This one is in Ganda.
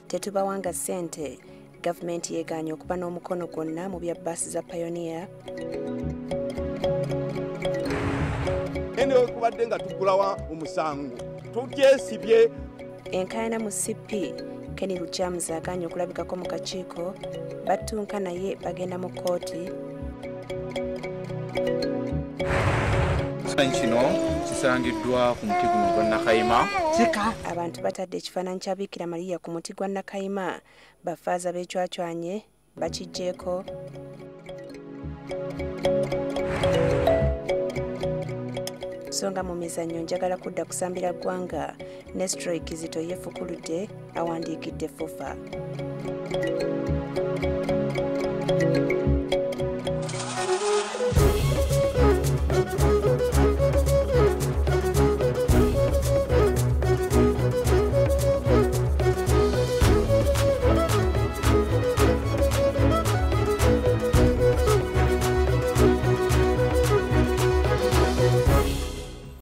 tetubawanga ssente. Gavumenti yeegaanye okuba n'omukono gwonna mu bya bbaasi za Pioneer. Ene okubadde nga tugulawa omusango tugyesibye. Enkaayana mu CP Kenny Lujamuza agaanye okulabikako mu kakiiko, battunka naye bagenda mu kkooti. Ekifaananyi kino kisangiddwa ku muti guno gwa Nakayima. Abantu batadde ekifaananyi kya Bikira Maria ku muti gwa Nakayima. Bafaaza beecwacwanye bakiggyeeko. So nga mu mizannyo njagala kudda kusambira ggwanga. Nestroy Kizito yeefukuludde awandiikidde FUFA.